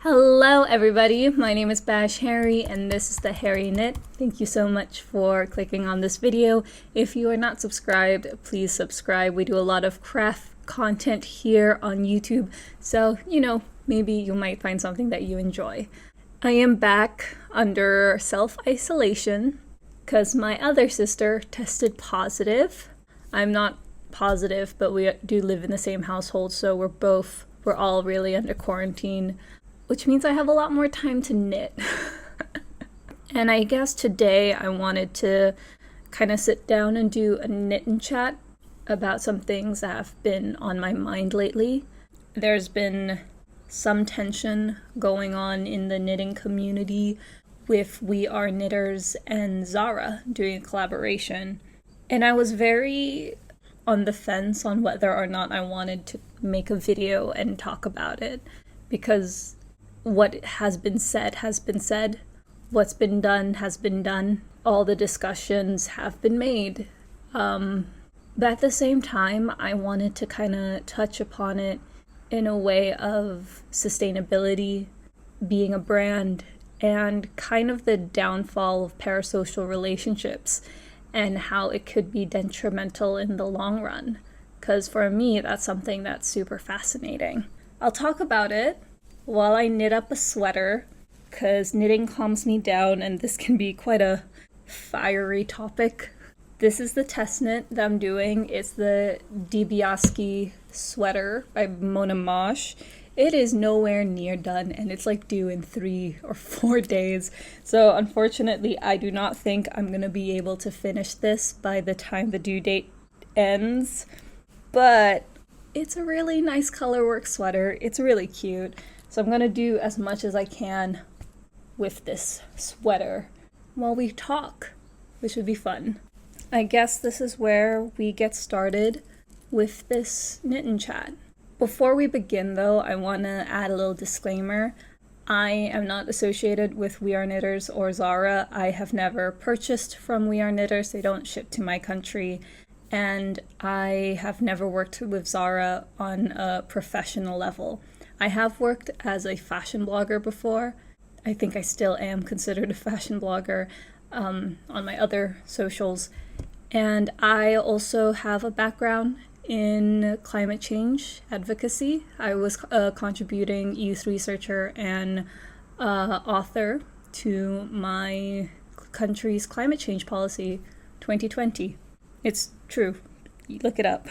Hello everybody, my name is Bash Harry and this is the Harry Knit. Thank you so much for clicking on this video. If you are not subscribed, please subscribe. We do a lot of craft content here on YouTube, so maybe you might find something that you enjoy. I am back under self-isolation because my other sister tested positive. I'm not positive, but we do live in the same household, so we're all really under quarantine, which means I have a lot more time to knit. And I guess today I wanted to kind of sit down and do a knit and chat about some things that have been on my mind lately. There's been some tension going on in the knitting community with We Are Knitters and Zara doing a collaboration. And I was very on the fence on whether or not I wanted to make a video and talk about it, because what has been said has been said. What's been done has been done. All the discussions have been made. But at the same time, I wanted to kind of touch upon it in a way of sustainability, being a brand, and kind of the downfall of parasocial relationships and how it could be detrimental in the long run. Because for me, that's something that's super fascinating. I'll talk about it while I knit up a sweater, because knitting calms me down and this can be quite a fiery topic. This is the test knit that I'm doing. It's the Dibiaski sweater by Mona Mosh. It is nowhere near done and it's like due in 3 or 4 days. So unfortunately, I do not think I'm going to be able to finish this by the time the due date ends. But it's a really nice colorwork sweater. It's really cute. So I'm going to do as much as I can with this sweater while we talk, which would be fun. I guess this is where we get started with this knit and chat. Before we begin though, I want to add a little disclaimer. I am not associated with We Are Knitters or Zara. I have never purchased from We Are Knitters. They don't ship to my country. And I have never worked with Zara on a professional level. I have worked as a fashion blogger before. I think I still am considered a fashion blogger on my other socials. And I also have a background in climate change advocacy. I was a contributing youth researcher and author to my country's climate change policy 2020. It's true. Look it up.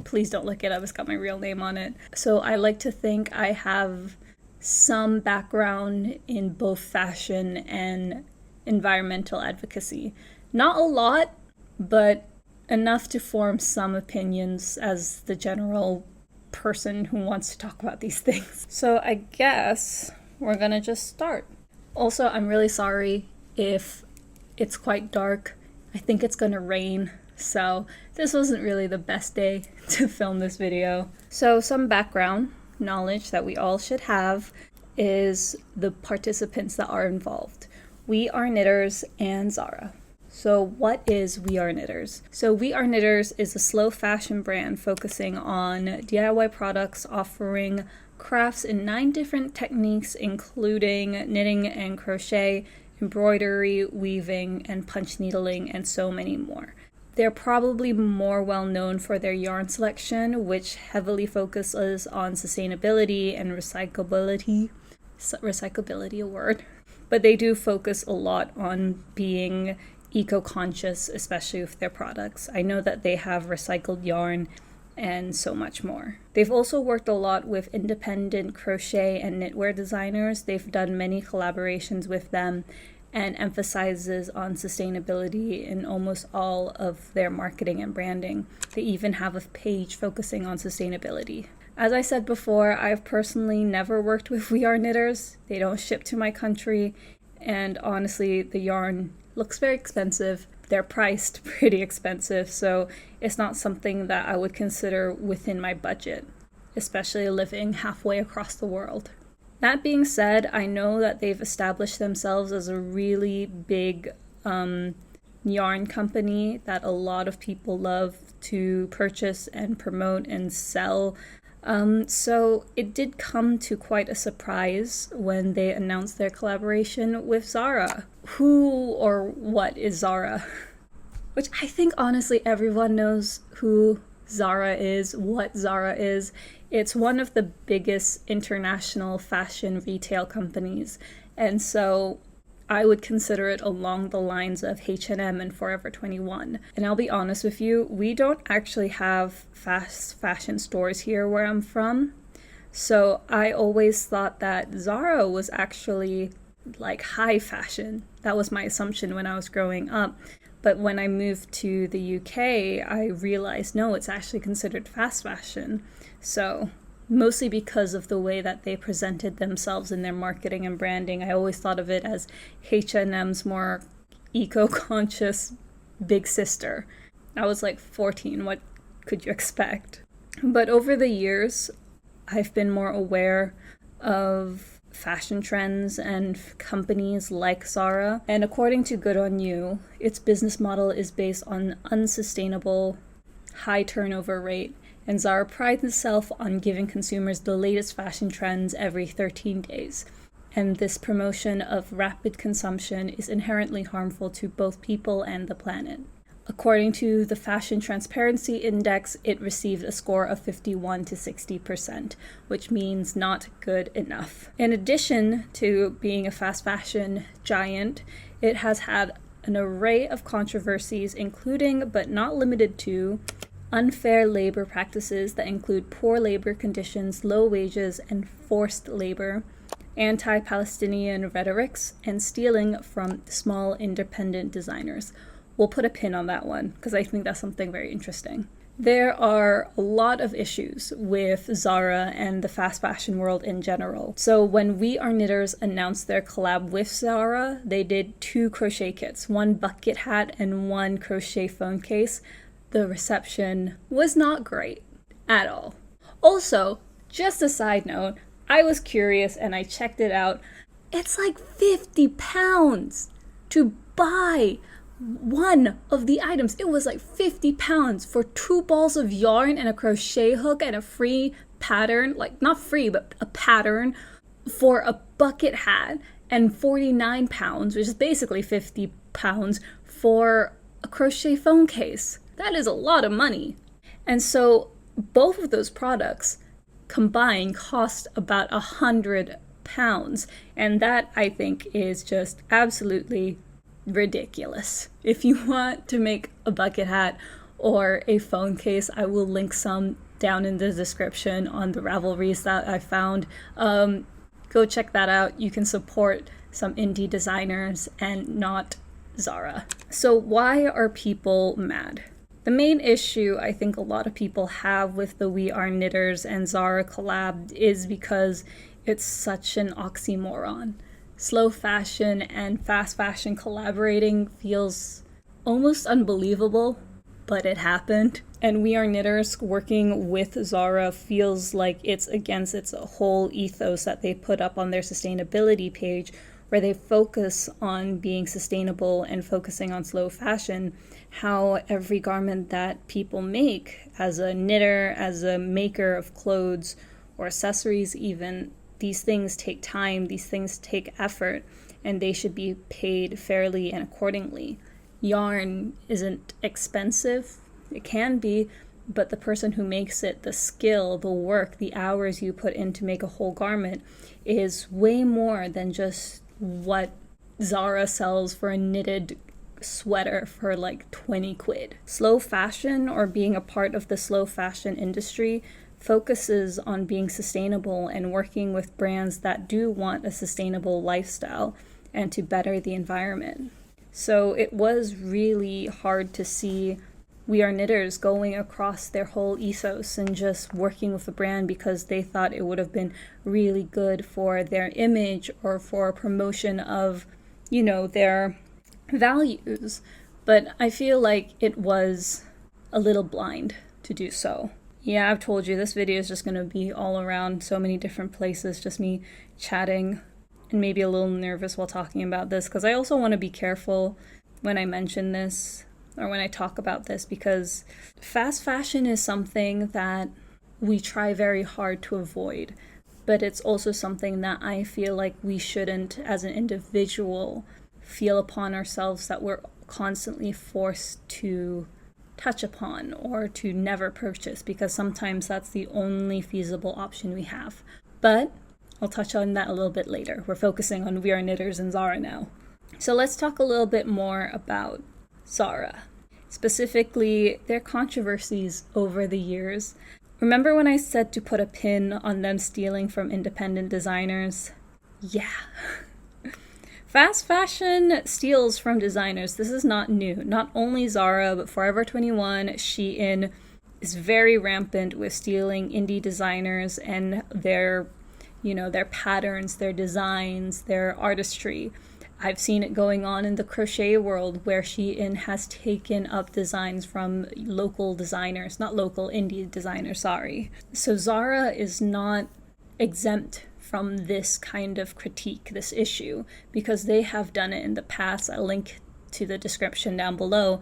Please don't look it up, it's got my real name on it. So I like to think I have some background in both fashion and environmental advocacy. Not a lot, but enough to form some opinions as the general person who wants to talk about these things. So I guess we're gonna just start. Also, I'm really sorry if it's quite dark. I think it's gonna rain. So this wasn't really the best day to film this video. So some background knowledge that we all should have is the participants that are involved. We Are Knitters and Zara. So what is We Are Knitters? So We Are Knitters is a slow fashion brand focusing on DIY products, offering crafts in 9 different techniques, including knitting and crochet, embroidery, weaving, and punch needling, and so many more. They're probably more well known for their yarn selection, which heavily focuses on sustainability and recyclability. Recyclability, a word. But they do focus a lot on being eco-conscious, especially with their products. I know that they have recycled yarn and so much more. They've also worked a lot with independent crochet and knitwear designers. They've done many collaborations with them and emphasizes on sustainability in almost all of their marketing and branding. They even have a page focusing on sustainability. As I said before, I've personally never worked with We Are Knitters. They don't ship to my country, and honestly, the yarn looks very expensive. They're priced pretty expensive, so it's not something that I would consider within my budget, especially living halfway across the world. That being said, I know that they've established themselves as a really big yarn company that a lot of people love to purchase and promote and sell So it did come to quite a surprise when they announced their collaboration with Zara. Who or what is Zara? Which I think honestly everyone knows who Zara is, what Zara is. It's one of the biggest international fashion retail companies, and so I would consider it along the lines of H&M and Forever 21. And I'll be honest with you, we don't actually have fast fashion stores here where I'm from. So I always thought that Zara was actually like high fashion. That was my assumption when I was growing up. But when I moved to the UK, I realized no, it's actually considered fast fashion. So mostly because of the way that they presented themselves in their marketing and branding, I always thought of it as H&M's more eco-conscious big sister. I was like 14, what could you expect? But over the years, I've been more aware of fashion trends and companies like Zara. And according to Good On You, its business model is based on unsustainable high turnover rate. And Zara prides itself on giving consumers the latest fashion trends every 13 days. And this promotion of rapid consumption is inherently harmful to both people and the planet. According to the Fashion Transparency Index, it received a score of 51 to 60%, which means not good enough. In addition to being a fast fashion giant, it has had an array of controversies, including but not limited to unfair labor practices that include poor labor conditions, low wages, and forced labor, anti-Palestinian rhetorics, and stealing from small independent designers. We'll put a pin on that one because I think that's something very interesting. There are a lot of issues with Zara and the fast fashion world in general. So when We Are Knitters announced their collab with Zara, they did 2 crochet kits, one bucket hat and one crochet phone case. The reception was not great at all. Also, just a side note, I was curious and I checked it out. It's like 50 pounds to buy one of the items. It was like 50 pounds for 2 balls of yarn and a crochet hook and a free pattern, like not free, but a pattern for a bucket hat, and 49 pounds, which is basically 50 pounds for a crochet phone case. That is a lot of money. And so both of those products combined cost about 100 pounds. And that, I think, is just absolutely ridiculous. If you want to make a bucket hat or a phone case, I will link some down in the description on the Ravelries that I found. Go check that out. You can support some indie designers and not Zara. So why are people mad? The main issue I think a lot of people have with the We Are Knitters and Zara collab is because it's such an oxymoron. Slow fashion and fast fashion collaborating feels almost unbelievable, but it happened. And We Are Knitters working with Zara feels like it's against its whole ethos that they put up on their sustainability page, where they focus on being sustainable and focusing on slow fashion. How every garment that people make, as a knitter, as a maker of clothes or accessories even, these things take time, these things take effort, and they should be paid fairly and accordingly. Yarn isn't expensive. It can be, but the person who makes it, the skill, the work, the hours you put in to make a whole garment is way more than just what Zara sells for a knitted sweater for like 20 quid. Slow fashion, or being a part of the slow fashion industry, focuses on being sustainable and working with brands that do want a sustainable lifestyle and to better the environment. So it was really hard to see We Are Knitters going across their whole ethos and just working with a brand because they thought it would have been really good for their image or for promotion of, you know, their values. But I feel like it was a little blind to do so. Yeah, I've told you this video is just going to be all around so many different places, just me chatting and maybe a little nervous while talking about this, because I also want to be careful when I mention this or when I talk about this, because fast fashion is something that we try very hard to avoid. But it's also something that I feel like we shouldn't, as an individual, feel upon ourselves that we're constantly forced to touch upon or to never purchase, because sometimes that's the only feasible option we have. But I'll touch on that a little bit later. We're focusing on We Are Knitters and Zara now. So let's talk a little bit more about Zara, specifically their controversies over the years. Remember when I said to put a pin on them stealing from independent designers? Yeah. Fast fashion steals from designers. This is not new. Not only Zara, but Forever 21, Shein is very rampant with stealing indie designers and their patterns, their designs, their artistry. I've seen it going on in the crochet world, where Shein has taken up designs from local designers, not local, indie designers, sorry. So Zara is not exempt from this kind of critique, this issue, because they have done it in the past. I'll link to the description down below,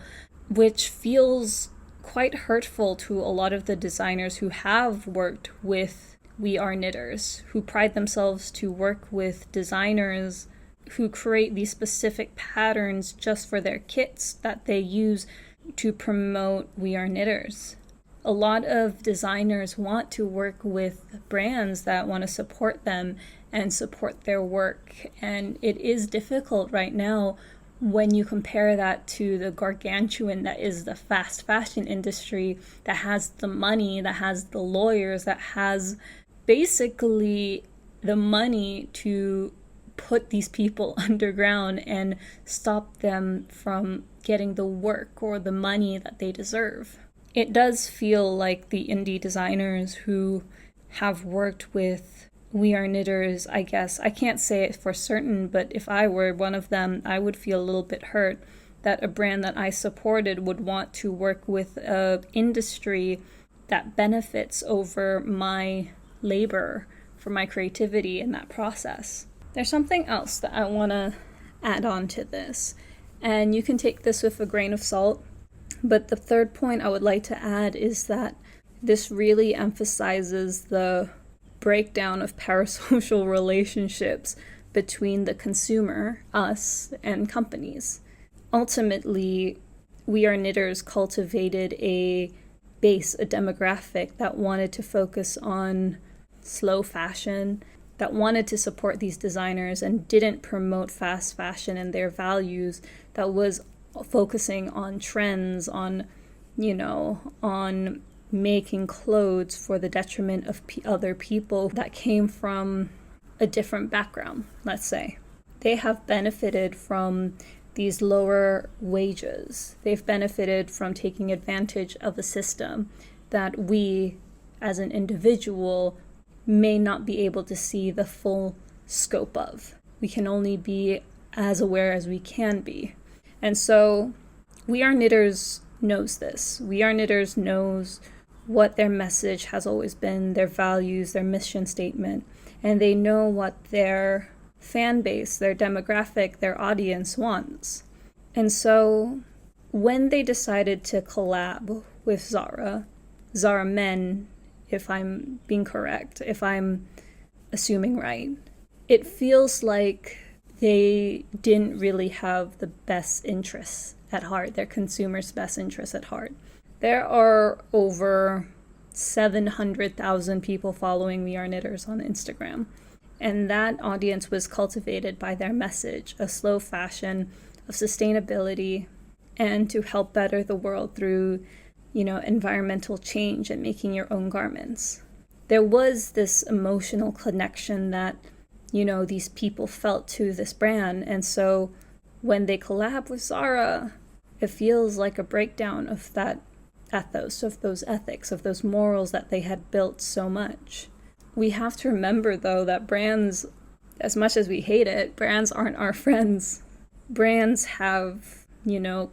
which feels quite hurtful to a lot of the designers who have worked with We Are Knitters, who pride themselves to work with designers who create these specific patterns just for their kits that they use to promote We Are Knitters. A lot of designers want to work with brands that want to support them and support their work, and it is difficult right now when you compare that to the gargantuan that is the fast fashion industry, that has the money, that has the lawyers, that has basically the money to put these people underground and stop them from getting the work or the money that they deserve. It does feel like the indie designers who have worked with We Are Knitters, I guess, I can't say it for certain, but if I were one of them, I would feel a little bit hurt that a brand that I supported would want to work with an industry that benefits over my labor for my creativity in that process. There's something else that I want to add on to this, and you can take this with a grain of salt, but the third point I would like to add is that this really emphasizes the breakdown of parasocial relationships between the consumer, us, and companies. Ultimately, We Are Knitters cultivated a base, a demographic that wanted to focus on slow fashion, that wanted to support these designers and didn't promote fast fashion and their values, that was focusing on trends, on making clothes for the detriment of other people that came from a different background, let's say. They have benefited from these lower wages. They've benefited from taking advantage of a system that we, as an individual, may not be able to see the full scope of. We can only be as aware as we can be. And so We Are Knitters knows this. We Are Knitters knows what their message has always been, their values, their mission statement, and they know what their fan base, their demographic, their audience wants. And so when they decided to collab with Zara Men, if I'm being correct, if I'm assuming right, it feels like they didn't really have the best interests at heart, their consumers' best interests at heart. There are over 700,000 people following We Are Knitters on Instagram, and that audience was cultivated by their message of slow fashion, of sustainability, and to help better the world through environmental change and making your own garments. There was this emotional connection that, these people felt to this brand. And so when they collab with Zara, it feels like a breakdown of that ethos, of those ethics, of those morals that they had built so much. We have to remember, though, that brands, as much as we hate it, brands aren't our friends. Brands have,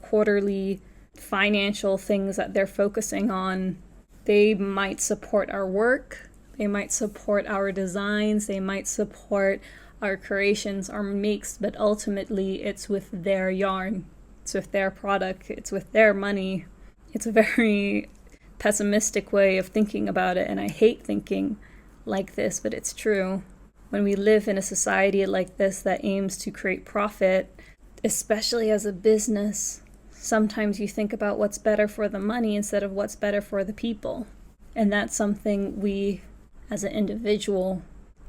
quarterly financial things that they're focusing on. They might support our work, they might support our designs, they might support our creations, our makes, but ultimately it's with their yarn, it's with their product, it's with their money. It's a very pessimistic way of thinking about it, and I hate thinking like this, but it's true. When we live in a society like this that aims to create profit, especially as a business, sometimes you think about what's better for the money instead of what's better for the people. And that's something we, as an individual,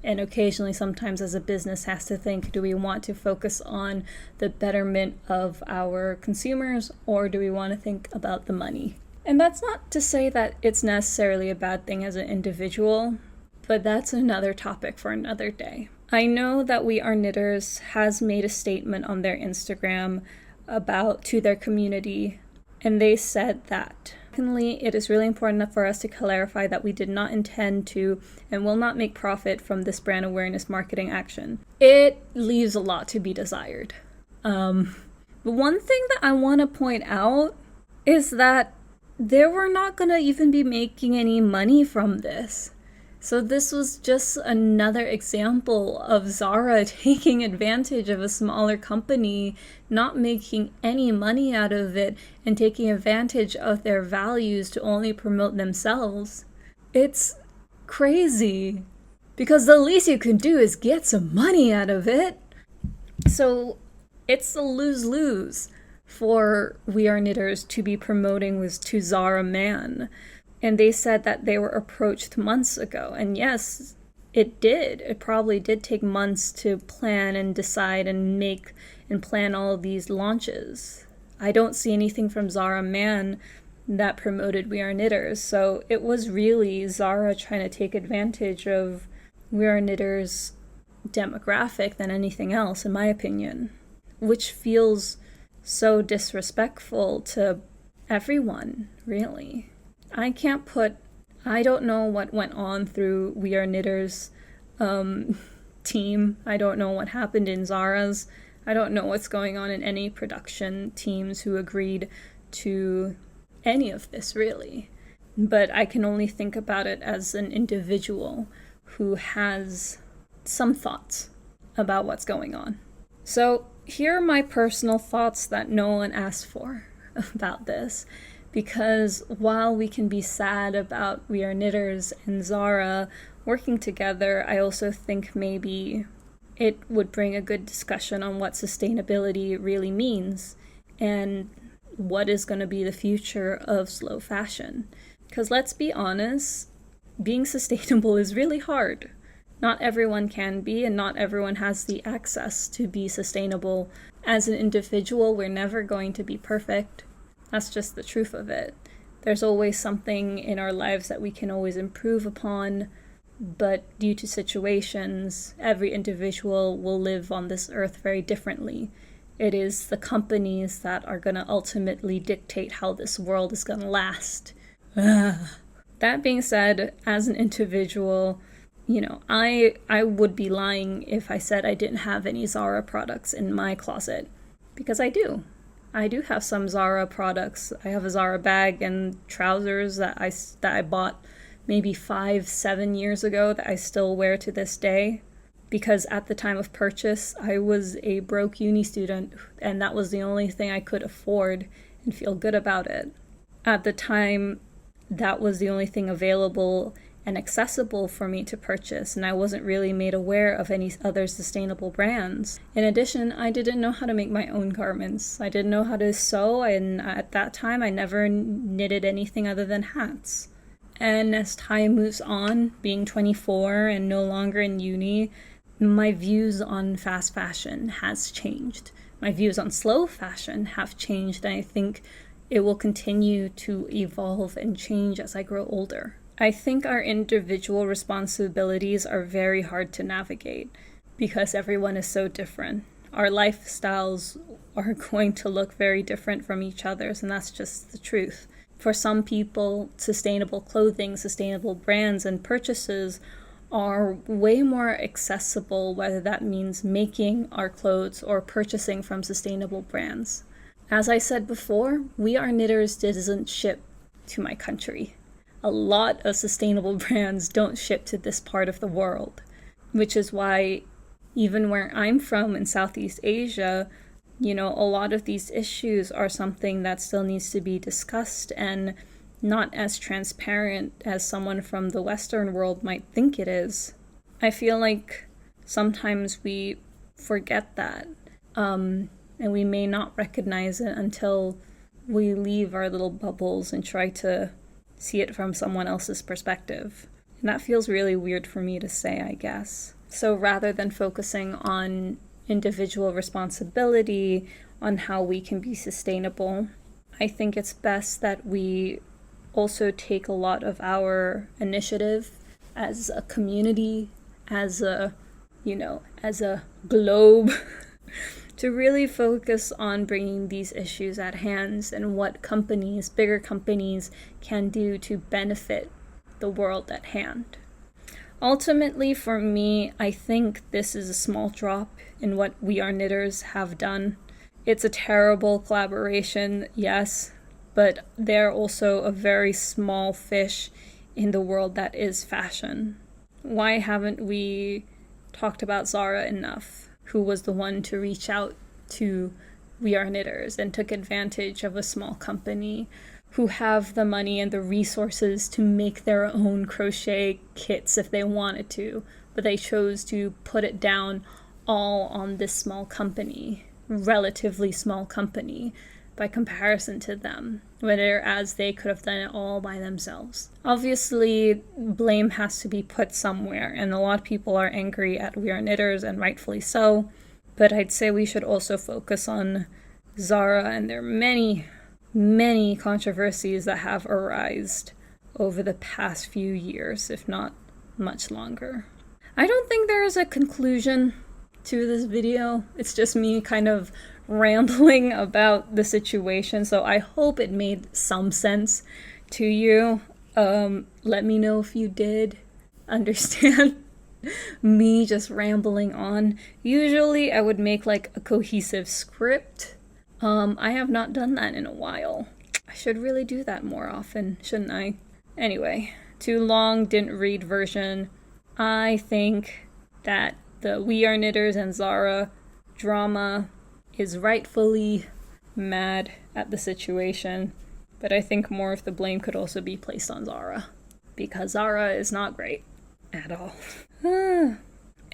and occasionally sometimes as a business, has to think, do we want to focus on the betterment of our consumers, or do we want to think about the money? And that's not to say that it's necessarily a bad thing as an individual, but that's another topic for another day. I know that We Are Knitters has made a statement on their Instagram to their community, and they said that, secondly, it is really important for us to clarify that we did not intend to and will not make profit from this brand awareness marketing action. It leaves a lot to be desired. But one thing that I want to point out is that they were not going to even be making any money from this. So this was just another example of Zara taking advantage of a smaller company, not making any money out of it, and taking advantage of their values to only promote themselves. It's crazy, because the least you can do is get some money out of it. So it's a lose-lose for We Are Knitters to be promoting this to Zara Man. And they said that they were approached months ago. And yes, it did. It probably did take months to plan and decide and make and plan all of these launches. I don't see anything from Zara Man that promoted We Are Knitters. So it was really Zara trying to take advantage of We Are Knitters' demographic than anything else, in my opinion. Which feels so disrespectful to everyone, really. I don't know what went on through We Are Knitters' team. I don't know what happened in Zara's. I don't know what's going on in any production teams who agreed to any of this, really. But I can only think about it as an individual who has some thoughts about what's going on. So here are my personal thoughts that no one asked for about this. Because while we can be sad about We Are Knitters and Zara working together, I also think maybe it would bring a good discussion on what sustainability really means and what is going to be the future of slow fashion. Because let's be honest, being sustainable is really hard. Not everyone can be, and not everyone has the access to be sustainable. As an individual, we're never going to be perfect. That's just the truth of it. There's always something in our lives that we can always improve upon, but due to situations, every individual will live on this earth very differently. It is the companies that are going to ultimately dictate how this world is going to last. That being said, as an individual, I would be lying if I said I didn't have any Zara products in my closet, because I do. I do have some Zara products. I have a Zara bag and trousers that I bought maybe 5-7 years ago that I still wear to this day, because at the time of purchase, I was a broke uni student, and that was the only thing I could afford and feel good about it. At the time, that was the only thing available and accessible for me to purchase, and I wasn't really made aware of any other sustainable brands. In addition, I didn't know how to make my own garments. I didn't know how to sew, and at that time I never knitted anything other than hats. And as time moves on, being 24 and no longer in uni, my views on fast fashion has changed. My views on slow fashion have changed, and I think it will continue to evolve and change as I grow older. I think our individual responsibilities are very hard to navigate because everyone is so different. Our lifestyles are going to look very different from each other's, and that's just the truth. For some people, sustainable clothing, sustainable brands, and purchases are way more accessible, whether that means making our clothes or purchasing from sustainable brands. As I said before, We Are Knitters doesn't ship to my country. A lot of sustainable brands don't ship to this part of the world, which is why even where I'm from in Southeast Asia, a lot of these issues are something that still needs to be discussed, and not as transparent as someone from the Western world might think it is. I feel like sometimes we forget that, and we may not recognize it until we leave our little bubbles and try to see it from someone else's perspective. And that feels really weird for me to say, I guess. So rather than focusing on individual responsibility, on how we can be sustainable, I think it's best that we also take a lot of our initiative as a community, as a globe, to really focus on bringing these issues at hand and what companies, bigger companies, can do to benefit the world at hand. Ultimately, for me, I think this is a small drop in what We Are Knitters have done. It's a terrible collaboration, yes, but they're also a very small fish in the world that is fashion. Why haven't we talked about Zara enough, who was the one to reach out to We Are Knitters and took advantage of a small company who have the money and the resources to make their own crochet kits if they wanted to, but they chose to put it down all on this small company, relatively small company, by comparison to them, whereas they could have done it all by themselves. Obviously, blame has to be put somewhere, and a lot of people are angry at We Are Knitters, and rightfully so, but I'd say we should also focus on Zara, and there are many controversies that have arisen over the past few years, if not much longer. I don't think there is a conclusion to this video. It's just me kind of rambling about the situation, so I hope it made some sense to you. Let me know if you did understand me just rambling on. Usually I would make like a cohesive script. I have not done that in a while. I should really do that more often, shouldn't I? Anyway, too long, didn't read version. I think that the We Are Knitters and Zara drama is rightfully mad at the situation, but I think more of the blame could also be placed on Zara, because Zara is not great at all.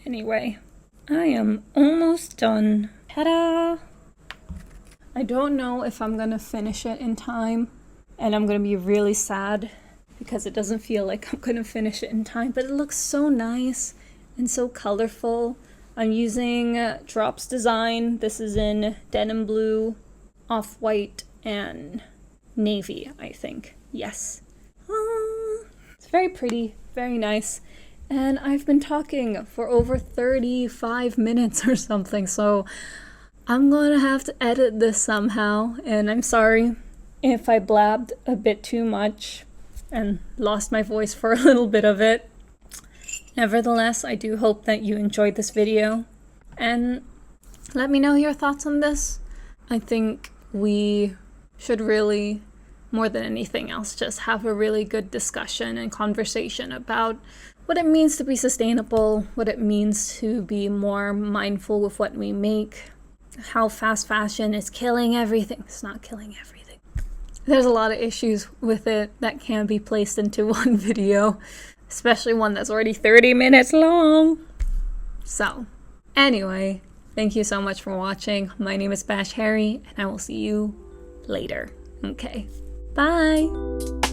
Anyway, I am almost done. Ta-da! I don't know if I'm gonna finish it in time, and I'm gonna be really sad because it doesn't feel like I'm gonna finish it in time, but it looks so nice and so colorful. I'm using Drops Design. This is in denim blue, off-white, and navy, I think. Yes. It's very pretty, very nice. And I've been talking for over 35 minutes or something, so I'm going to have to edit this somehow, and I'm sorry if I blabbed a bit too much and lost my voice for a little bit of it. Nevertheless, I do hope that you enjoyed this video, and let me know your thoughts on this. I think we should really, more than anything else, just have a really good discussion and conversation about what it means to be sustainable, what it means to be more mindful with what we make, how fast fashion is killing everything. It's not killing everything. There's a lot of issues with it that can be placed into one video, especially one that's already 30 minutes long. So, anyway, thank you so much for watching. My name is Bash Harry, and I will see you later. Okay, bye!